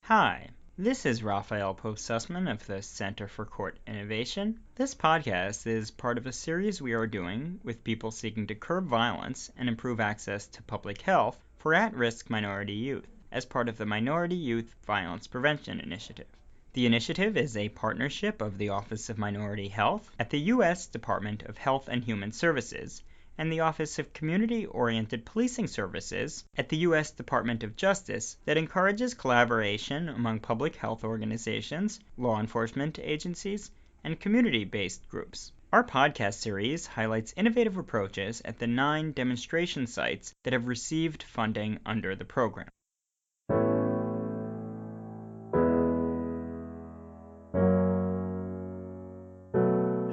Hi, this is Raphael Pope-Sussman of the Center for Court Innovation. This podcast is part of a series we are doing with people seeking to curb violence and improve access to public health for at-risk minority youth, as part of the Minority Youth Violence Prevention Initiative. The initiative is a partnership of the Office of Minority Health at the U.S. Department of Health and Human Services and the Office of Community-Oriented Policing Services at the U.S. Department of Justice that encourages collaboration among public health organizations, law enforcement agencies, and community-based groups. Our podcast series highlights innovative approaches at the 9 demonstration sites that have received funding under the program.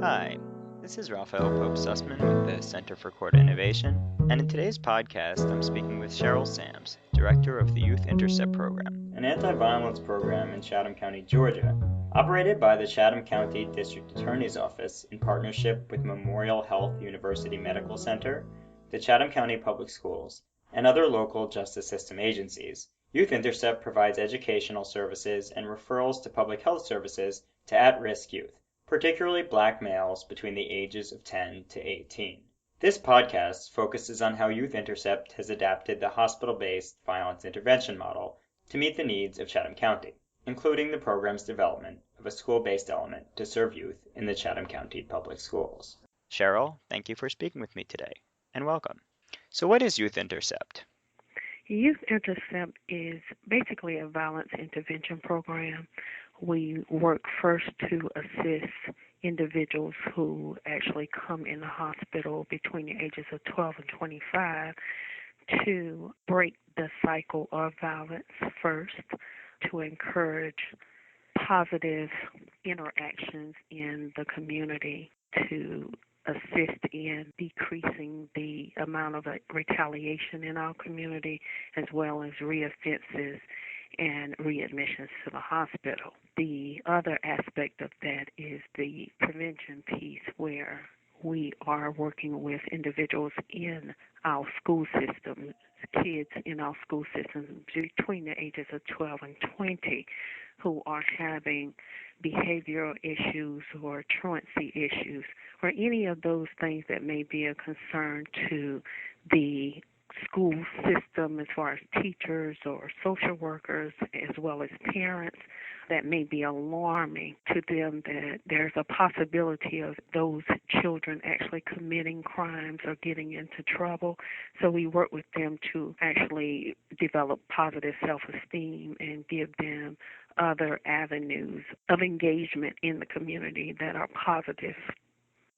Hi, this is Raphael Pope-Sussman with the Center for Court Innovation, and in today's podcast I'm speaking with Sheryl Sams, Director of the Youth Intercept program, an anti-violence program in Chatham County, Georgia, operated by the Chatham County District Attorney's Office in partnership with Memorial Health University Medical Center, the Chatham County Public Schools, and other local justice system agencies. Youth Intercept provides educational services and referrals to public health services to at-risk youth, particularly Black males between the ages of 10 to 18. This podcast focuses on how Youth Intercept has adapted the hospital-based violence intervention model to meet the needs of Chatham County, including the program's development of a school-based element to serve youth in the Chatham County Public Schools. Sheryl, thank you for speaking with me today, and welcome. So what is Youth Intercept? Youth Intercept is basically a violence intervention program. We work first to assist individuals who actually come in the hospital between the ages of 12 and 25 to break the cycle of violence first, to encourage positive interactions in the community, to assist in decreasing the amount of retaliation in our community, as well as reoffenses and readmissions to the hospital. The other aspect of that is the prevention piece, where we are working with individuals in our school system, kids in our school system between the ages of 12 and 20 who are having behavioral issues or truancy issues or any of those things that may be a concern to the school system as far as teachers or social workers as well as parents, that may be alarming to them, that there's a possibility of those children actually committing crimes or getting into trouble. So we work with them to actually develop positive self-esteem and give them other avenues of engagement in the community that are positive.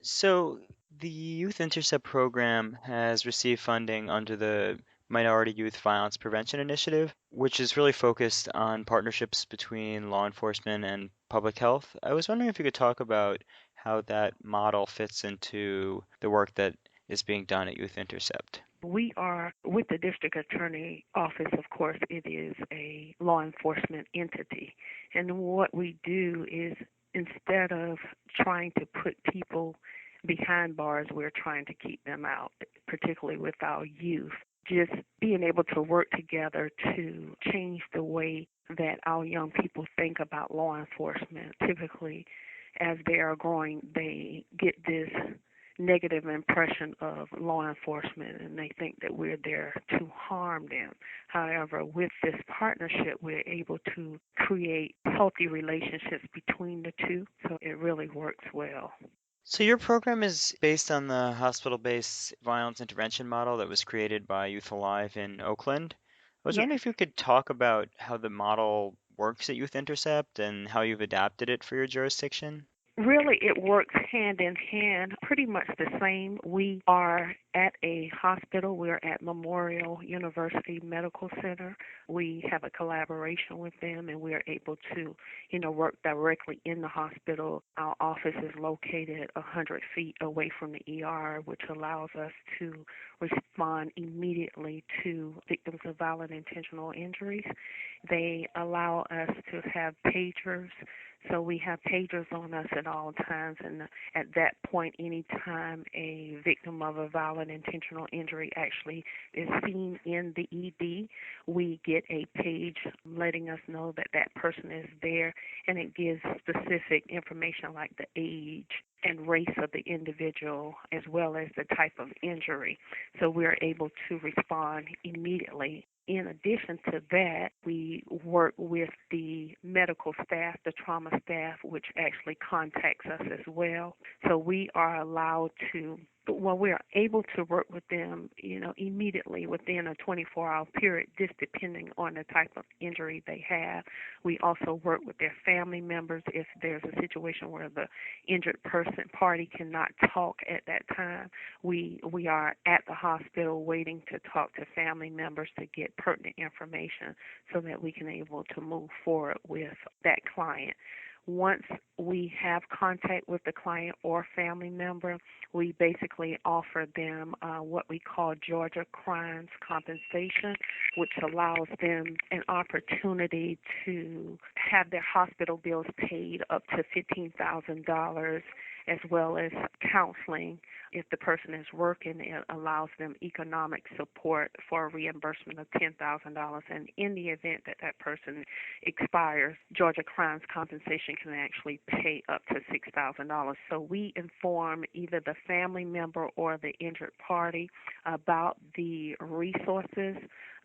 So the Youth Intercept program has received funding under the Minority Youth Violence Prevention Initiative, which is really focused on partnerships between law enforcement and public health. I was wondering if you could talk about how that model fits into the work that is being done at Youth Intercept. We are with the district attorney office. Of course, it is a law enforcement entity. And what we do is, instead of trying to put people behind bars, we're trying to keep them out, particularly with our youth. Just being able to work together to change the way that our young people think about law enforcement. Typically, as they are growing, they get this negative impression of law enforcement, and they think that we're there to harm them. However, with this partnership, we're able to create healthy relationships between the two, so it really works well. So your program is based on the hospital-based violence intervention model that was created by Youth Alive in Oakland. I was Yes. wondering if you could talk about how the model works at Youth Intercept and how you've adapted it for your jurisdiction. Really, it works hand in hand, pretty much the same. We are at a hospital. We're at Memorial University Medical Center. We have a collaboration with them, and we are able to, work directly in the hospital. Our office is located 100 feet away from the ER, which allows us to respond immediately to victims of violent intentional injuries. They allow us to have pagers So we have pagers on us at all times, and at that point, anytime a victim of a violent intentional injury actually is seen in the ED, we get a page letting us know that that person is there, and it gives specific information like the age and race of the individual as well as the type of injury. So we're able to respond immediately. In addition to that, we work with the medical staff, the trauma staff, which actually contacts us as well. So we are allowed to, well, we are able to work with them, immediately within a 24-hour period, just depending on the type of injury they have. We also work with their family members if there's a situation where the injured person party cannot talk at that time. We are at the hospital waiting to talk to family members to get pertinent information so that we can able to move forward with that client. Once we have contact with the client or family member, we basically offer them what we call Georgia Crimes Compensation, which allows them an opportunity to have their hospital bills paid up to $15,000, as well as counseling. If the person is working, it allows them economic support for a reimbursement of $10,000. And in the event that that person expires, Georgia Crimes Compensation can actually pay up to $6,000. So we inform either the family member or the injured party about the resources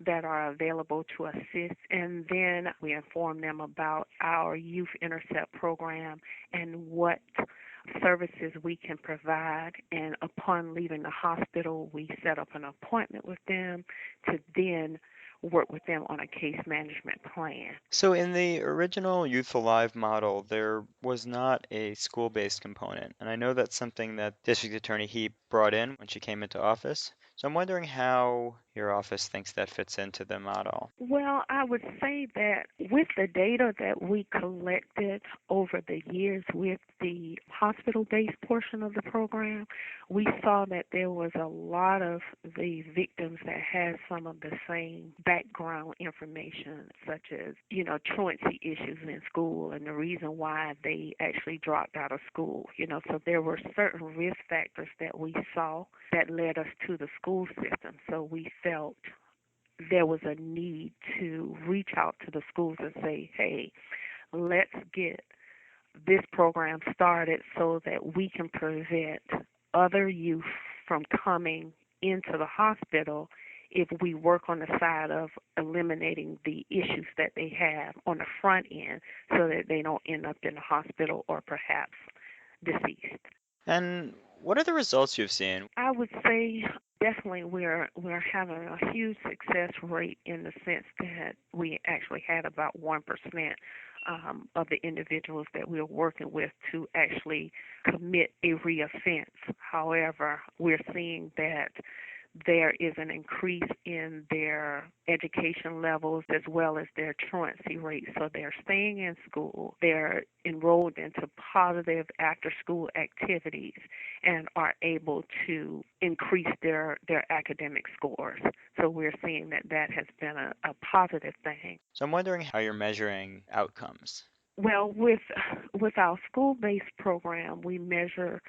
that are available to assist, and then we inform them about our Youth Intercept program and what services we can provide. And upon leaving the hospital, we set up an appointment with them to then work with them on a case management plan. So in the original Youth Alive model, there was not a school-based component, and I know that's something that District Attorney Heap brought in when she came into office. So I'm wondering how your office thinks that fits into the model. Well, I would say that with the data that we collected over the years with the hospital-based portion of the program, we saw that there was a lot of the victims that had some of the same background information, such as, truancy issues in school and the reason why they actually dropped out of school. So there were certain risk factors that we saw that led us to the school system. So we felt there was a need to reach out to the schools and say, hey, let's get this program started so that we can prevent other youth from coming into the hospital if we work on the side of eliminating the issues that they have on the front end so that they don't end up in the hospital or perhaps deceased. And what are the results you've seen? I would say definitely we're having a huge success rate in the sense that we actually had about 1% of the individuals that we're working with to actually commit a reoffense. However, we're seeing that there is an increase in their education levels as well as their truancy rates. So they're staying in school, they're enrolled into positive after-school activities, and are able to increase their academic scores. So we're seeing that has been a positive thing. So I'm wondering how you're measuring outcomes. Well, with our school-based program, we measure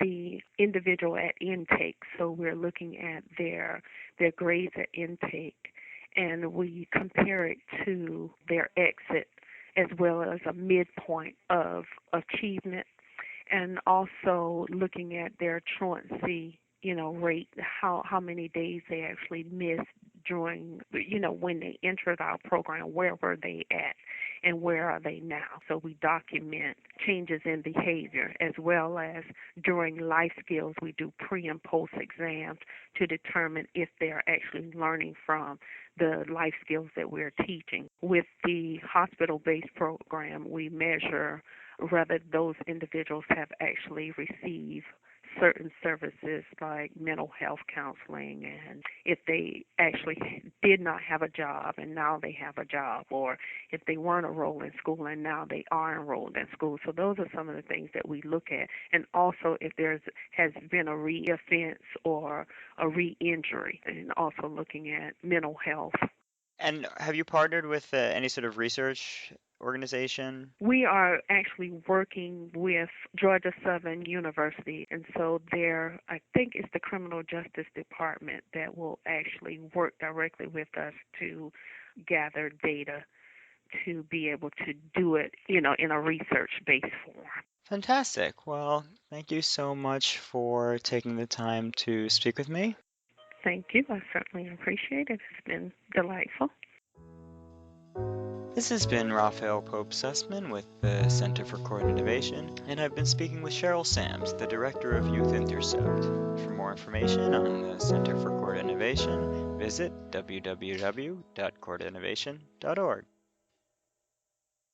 the individual at intake. So we're looking at their grades at intake, and we compare it to their exit as well as a midpoint of achievement, and also looking at their truancy, rate, how many days they actually missed during, when they entered our program, where were they at and where are they now. So we document changes in behavior as well as during life skills. We do pre and post exams to determine if they're actually learning from the life skills that we're teaching. With the hospital-based program, we measure whether those individuals have actually received certain services like mental health counseling, and if they actually did not have a job and now they have a job, or if they weren't enrolled in school and now they are enrolled in school. So those are some of the things that we look at. And also if has been a re-offense or a re-injury, and also looking at mental health. And have you partnered with any sort of research organization? We are actually working with Georgia Southern University, and so I think it's the Criminal Justice Department that will actually work directly with us to gather data to be able to do it, in a research-based form. Fantastic. Well, thank you so much for taking the time to speak with me. Thank you. I certainly appreciate it. It's been delightful. This has been Raphael Pope Sussman with the Center for Court Innovation, and I've been speaking with Sheryl Sams, the Director of Youth Intercept. For more information on the Center for Court Innovation, visit www.courtinnovation.org.